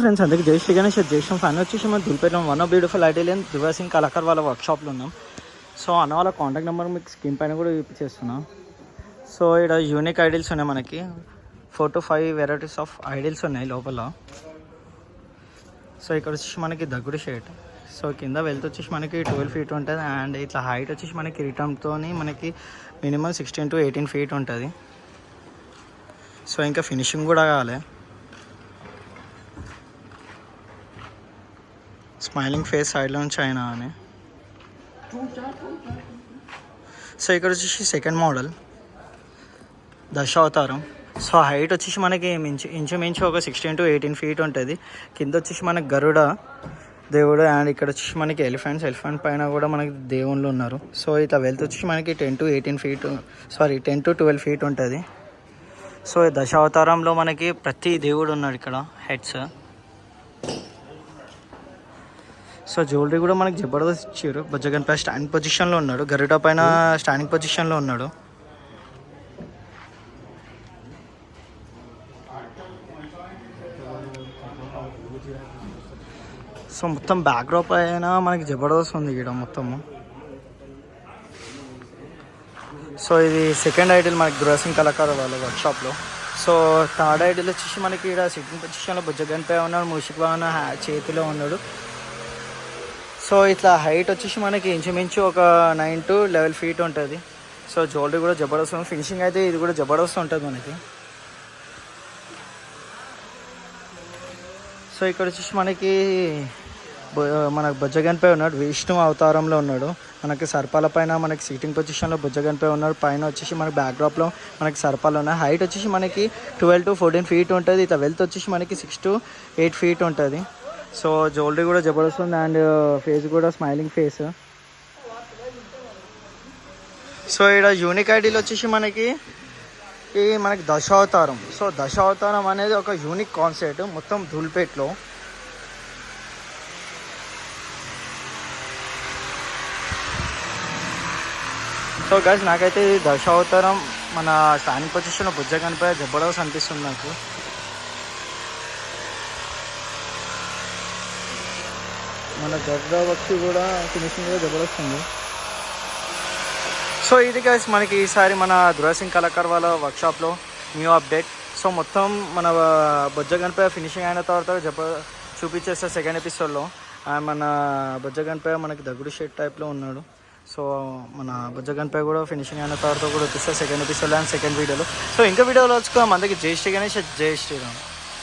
Friends అందరికి జై Shri Ganesh జైశ్రం fan వచ్చేసి మనం దుల్పేటలో one of beautiful ideal Durga Singh కళాకార్ వాళ్ళ వర్క్షాప్లో ఉన్నాం. సో అన్న వాళ్ళ కాంటాక్ట్ నెంబర్ మీకు స్క్రీన్ పైన కూడా చూపించేస్తున్నాం. సో ఇక్కడ యూనిక్ ఐడియల్స్ ఉన్నాయి, మనకి 4 to 5 వెరైటీస్ ఆఫ్ ఐడియల్స్ ఉన్నాయి లోపల. సో ఇక్కడ వచ్చేసి మనకి దగ్గుడు షేట్. సో కింద వెల్త్ వచ్చేసి మనకి 12 feet ఉంటుంది. అండ్ ఇట్లా హైట్ వచ్చేసి మనకి రిటర్న్తో మనకి మినిమం 16 to 18 feet ఉంటుంది. సో ఇంకా ఫినిషింగ్ కూడా కావాలి. స్మైలింగ్ ఫేస్ సైడ్లో నుంచి అయినా అని. సో ఇక్కడ వచ్చేసి second model Dasavatharam. So height వచ్చేసి మనకి ఇంచుమించు ఒక 16 to 18 feet ఉంటుంది. కింద వచ్చేసి మనకి గరుడ దేవుడు. అండ్ ఇక్కడ వచ్చేసి మనకి ఎలిఫెంట్ పైన కూడా మనకి దేవుళ్ళు ఉన్నారు. సో ఇట్లా వెల్త్ వచ్చేసి మనకి 10 to 12 feet ఉంటుంది. సో దశావతారంలో మనకి ప్రతి దేవుడు ఉన్నాడు ఇక్కడ హెడ్స్. సో జ్యువెలరీ కూడా మనకి జబర్దస్త్ ఇచ్చారు. బొజ్జగన్ పై స్టాండింగ్ పొజిషన్లో ఉన్నాడు, గరుడ పైన స్టాండింగ్ పొజిషన్లో ఉన్నాడు. సో మొత్తం బ్యాక్ డ్రాప్ అయినా మనకి జబర్దస్త్ ఉంది ఇక్కడ మొత్తము. సో ఇది సెకండ్ ఐడియల్ మనకి దుర్గా సింగ్ కళాకార్ వాళ్ళ వర్క్షాప్లో. సో థర్డ్ ఐడియల్ వచ్చేసి మనకి ఇక్కడ సిట్టింగ్ పొజిషన్లో బొజ్జగన్ పై ఉన్నాడు, మూషిక్ వాహన చేతిలో ఉన్నాడు. సో ఇట్లా హైట్ వచ్చేసి మనకి ఇంచుమించు ఒక 9 to 11 feet ఉంటుంది. సో జ్యువెలరీ కూడా జబర్దస్త్ ఉంది. ఫినిషింగ్ అయితే ఇది కూడా జబర్దస్త్ ఉంటుంది మనకి. సో ఇక్కడ వచ్చేసి మనకి బొజ్జగన్ పై ఉన్నాడు, విష్ణు అవతారంలో ఉన్నాడు. మనకి సర్పాల పైన మనకి సీటింగ్ పొజిషన్లో బొజ్జగన్ పై ఉన్నాడు. పైన వచ్చేసి మనకి బ్యాక్డ్రాప్లో మనకి సర్పాలు ఉన్నాయి. హైట్ వచ్చేసి మనకి 12 to 14 feet ఉంటుంది. ఇట్లా వెల్త్ వచ్చేసి మనకి 6 to 8 feet ఉంటుంది. సో జ్యువెలరీ కూడా జబర్దస్త్ ఉంది. అండ్ ఫేస్ కూడా స్మైలింగ్ ఫేస్. సో ఇక్కడ యూనిక్ ఐడియల్ వచ్చేసి మనకి దశావతారం. సో దశావతారం అనేది ఒక యూనిక్ కాన్సెప్ట్ మొత్తం ధూల్పేట్లో. సో గైస్ నాకైతే దశావతారం మన స్టాండింగ్ పొజిషన్లో బొజ్జగన్ పై జబర్దస్త్ అనిపిస్తుంది నాకు. మన గరుడ పక్షి కూడా ఫినిషింగ్ కూడా జబర్దస్త్ ఉంది. సో ఇది గైస్ మనకి ఈసారి మన దుర్గా సింగ్ కళాకార్ వాళ్ళ వర్క్షాప్లో న్యూ అప్డేట్. సో మొత్తం మన బొజ్జగన్ పై ఫినిషింగ్ అయిన తర్వాత చూపించేస్తా సెకండ్ ఎపిసోడ్లో. మన బొజ్జగన్ పై మనకి దగ్గుడు షేట్ టైప్లో ఉన్నాడు. సో మన బొజ్జగన్ పై కూడా ఫినిషింగ్ అయిన తర్వాత కూడా వచ్చేస్తా సెకండ్ ఎపిసోడ్లో అండ్ సెకండ్ వీడియోలో. సో ఇంకా వీడియోలో వచ్చుకో. మన దగ్గర జై శ్రీ గణేష్, జై శ్రీరామ్.